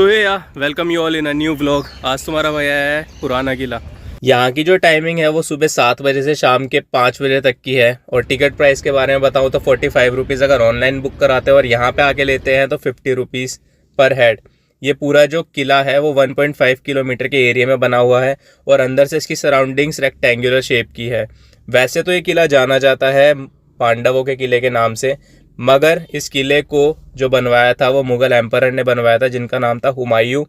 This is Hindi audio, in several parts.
तो ये welcome you all in a new vlog. आज तुम्हारा भैया है पुराना किला। यहाँ की जो टाइमिंग है वो सुबह 7 बजे से शाम के 5 बजे तक की है। और टिकट प्राइस के बारे में बताऊँ तो 45 रुपीज़ अगर ऑनलाइन बुक कराते हैं और यहाँ पे आके लेते हैं तो 50 रुपीज़ पर हेड। ये पूरा जो किला है वो 1.5 किलोमीटर के एरिया में बना हुआ है और अंदर से इसकी सराउंडिंग्स रेक्टेंगुलर शेप की है। वैसे तो ये किला जाना जाता है पांडवों के किले के नाम से, मगर इस किले को जो बनवाया था वो मुग़ल एम्परर ने बनवाया था जिनका नाम था हुमायूं।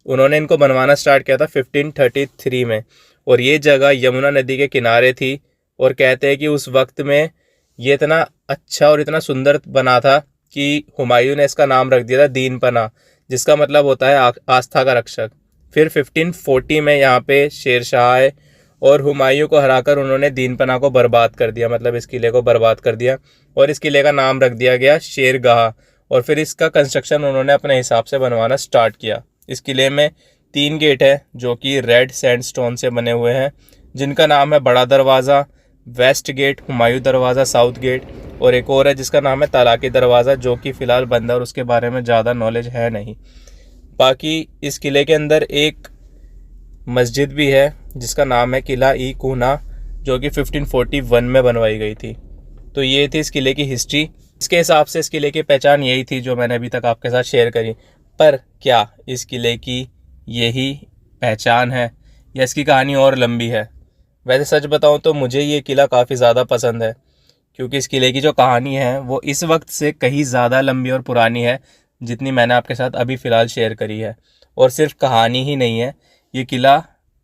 उन्होंने इनको बनवाना स्टार्ट किया था 1533 में और ये जगह यमुना नदी के किनारे थी। और कहते हैं कि उस वक्त में ये इतना अच्छा और इतना सुंदर बना था कि हुमायूं ने इसका नाम रख दिया था दीनपना, जिसका मतलब होता है आस्था का रक्षक। फिर 1540 में यहाँ पे शेर शाह आए और हुमायूं को हराकर उन्होंने दीनपना को बर्बाद कर दिया, मतलब इस किले को बर्बाद कर दिया और इस किले का नाम रख दिया गया शेरगाह। और फिर इसका कंस्ट्रक्शन उन्होंने अपने हिसाब से बनवाना स्टार्ट किया। इस किले में 3 गेट है जो कि रेड सैंडस्टोन से बने हुए हैं, जिनका नाम है बड़ा दरवाज़ा, वेस्ट गेट, हुमायूं दरवाज़ा, साउथ गेट, और एक और है जिसका नाम है तालाकी दरवाज़ा, जो कि फ़िलहाल बंद है और उसके बारे में ज़्यादा नॉलेज है नहीं। बाकी इस किले के अंदर एक मस्जिद भी है जिसका नाम है किला ई कूना, जो कि 1541 में बनवाई गई थी। तो ये थी इस किले की हिस्ट्री। इसके हिसाब से इस किले की पहचान यही थी जो मैंने अभी तक आपके साथ शेयर करी। पर क्या इस किले की यही पहचान है या इसकी कहानी और लंबी है? वैसे सच बताऊं तो मुझे ये किला काफ़ी ज़्यादा पसंद है, क्योंकि इस किले की जो कहानी है वो इस वक्त से कहीं ज़्यादा लंबी और पुरानी है जितनी मैंने आपके साथ अभी फ़िलहाल शेयर करी है। और सिर्फ कहानी ही नहीं है, ये किला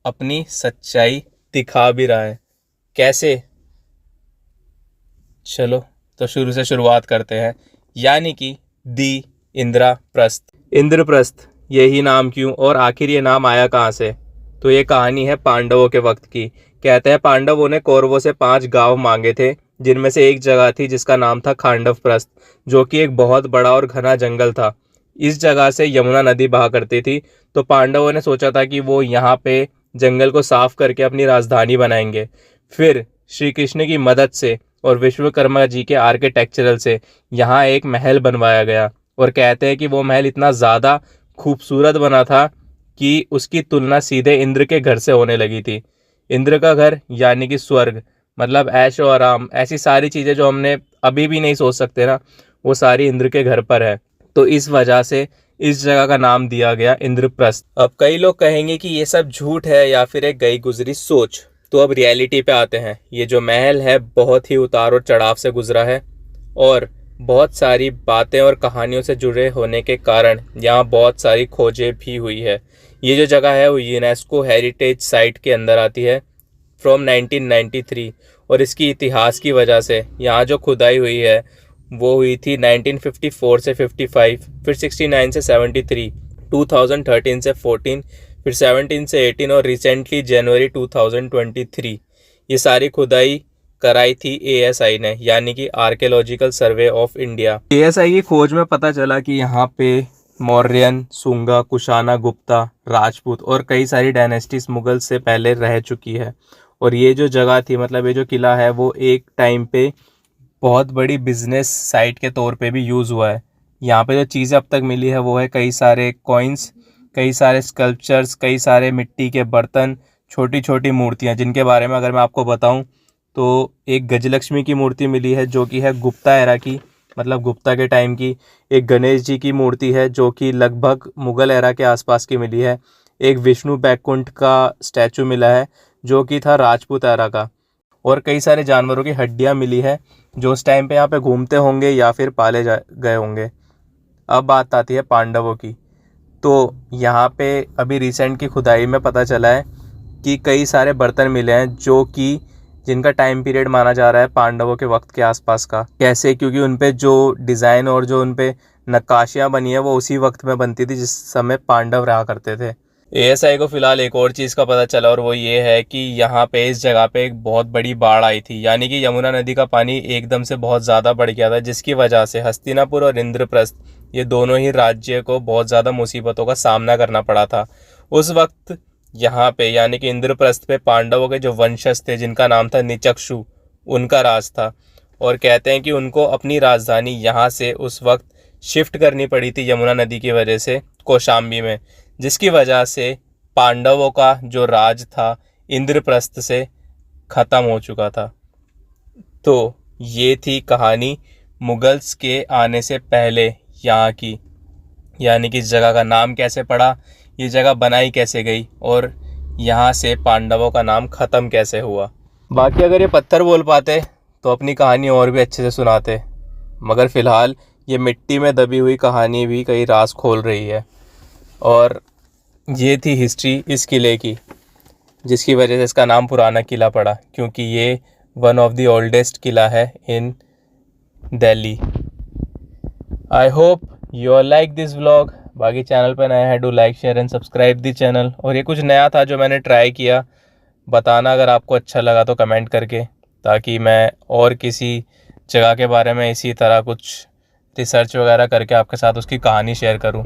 अपनी सच्चाई दिखा भी रहा है। कैसे? चलो तो शुरू से शुरुआत करते हैं, यानी कि दी इंद्रप्रस्थ। इंद्रप्रस्थ यही नाम क्यों और आखिर ये नाम आया कहाँ से? तो ये कहानी है पांडवों के वक्त की। कहते हैं पांडवों ने कौरवों से 5 गांव मांगे थे, जिनमें से एक जगह थी जिसका नाम था खांडवप्रस्थ, जो कि एक बहुत बड़ा और घना जंगल था। इस जगह से यमुना नदी बहा करती थी। तो पांडवों ने सोचा था कि वो यहाँ पे जंगल को साफ करके अपनी राजधानी बनाएंगे। फिर श्री कृष्ण की मदद से और विश्वकर्मा जी के आर्किटेक्चरल से यहाँ एक महल बनवाया गया। और कहते हैं कि वो महल इतना ज़्यादा खूबसूरत बना था कि उसकी तुलना सीधे इंद्र के घर से होने लगी थी। इंद्र का घर यानी कि स्वर्ग, मतलब ऐश और आराम, ऐसी सारी चीज़ें जो हमने अभी भी नहीं सोच सकते ना, वो सारी इंद्र के घर पर है। तो इस वजह से इस जगह का नाम दिया गया इंद्रप्रस्थ। अब कई लोग कहेंगे कि ये सब झूठ है या फिर एक गई गुजरी सोच। तो अब रियलिटी पे आते हैं। ये जो महल है बहुत ही उतार और चढ़ाव से गुजरा है और बहुत सारी बातें और कहानियों से जुड़े होने के कारण यहाँ बहुत सारी खोजें भी हुई है। ये जो जगह है वो यूनेस्को हेरिटेज साइट के अंदर आती है फ्रॉम 1993। और इसकी इतिहास की वजह से यहाँ जो खुदाई हुई है वो हुई थी 1954 से 55, फिर 69 से 73, 2013 से 14, फिर 17 से 18 और रिसेंटली जनवरी 2023 ये सारी खुदाई कराई थी ASI ने, यानी कि archaeological survey of India. ASI की खोज में पता चला कि यहाँ पे मौर्यन, सुंगा, कुशाना, गुप्ता, राजपूत और कई सारी डायनेस्टीज मुगल से पहले रह चुकी है। और ये जो जगह थी, मतलब ये जो किला है, वो एक टाइम पे बहुत बड़ी बिजनेस साइट के तौर पे भी यूज़ हुआ है। यहाँ पे जो चीज़ें अब तक मिली है वो है कई सारे कॉइन्स, कई सारे स्कल्पचर्स, कई सारे मिट्टी के बर्तन, छोटी छोटी मूर्तियाँ, जिनके बारे में अगर मैं आपको बताऊँ तो एक गजलक्ष्मी की मूर्ति मिली है जो कि है गुप्ता एरा की, मतलब गुप्ता के टाइम की। एक गणेश जी की मूर्ति है जो कि लगभग मुग़ल एरा के आसपास की मिली है। एक विष्णु बैकुंठ का स्टैचू मिला है जो कि था राजपूत एरा का। और कई सारे जानवरों की हड्डियां मिली है जो उस टाइम पे यहाँ पे घूमते होंगे या फिर पाले गए होंगे। अब बात आती है पांडवों की। तो यहाँ पे अभी रिसेंट की खुदाई में पता चला है कि कई सारे बर्तन मिले हैं जो कि जिनका टाइम पीरियड माना जा रहा है पांडवों के वक्त के आसपास का। कैसे? क्योंकि उन पे जो डिज़ाइन और जो उन पे नक्काशियाँ बनी है वो उसी वक्त में बनती थी जिस समय पांडव रहा करते थे। ASI को फिलहाल एक और चीज़ का पता चला और वो ये है कि यहाँ पे इस जगह पे एक बहुत बड़ी बाढ़ आई थी, यानी कि यमुना नदी का पानी एकदम से बहुत ज़्यादा बढ़ गया था, जिसकी वजह से हस्तिनापुर और इंद्रप्रस्थ ये दोनों ही राज्य को बहुत ज़्यादा मुसीबतों का सामना करना पड़ा था। उस वक्त यहाँ पे यानी कि इंद्रप्रस्थ पे पांडवों के जो वंशज थे जिनका नाम था निचक्षु, उनका राज था। और कहते हैं कि उनको अपनी राजधानी यहाँ से उस वक्त शिफ्ट करनी पड़ी थी यमुना नदी की वजह से, कौशाम्बी में, जिसकी वजह से पांडवों का जो राज था इंद्रप्रस्थ से ख़त्म हो चुका था। तो ये थी कहानी मुगल्स के आने से पहले यहाँ की, यानी कि इस जगह का नाम कैसे पड़ा, ये जगह बनाई कैसे गई और यहाँ से पांडवों का नाम ख़त्म कैसे हुआ। बाकी अगर ये पत्थर बोल पाते तो अपनी कहानी और भी अच्छे से सुनाते, मगर फ़िलहाल ये मिट्टी में दबी हुई कहानी भी कई राज खोल रही है। और ये थी हिस्ट्री इस किले की, जिसकी वजह से इसका नाम पुराना किला पड़ा, क्योंकि ये वन ऑफ द ओल्डेस्ट किला है in Delhi. I hope you are like this vlog. बाकी चैनल पर नया है, do like share and subscribe the channel. और ये कुछ नया था जो मैंने ट्राई किया, बताना अगर आपको अच्छा लगा तो कमेंट करके, ताकि मैं और किसी जगह के बारे में इसी तरह कुछ रिसर्च वगैरह करके आपके साथ उसकी कहानी शेयर करूं।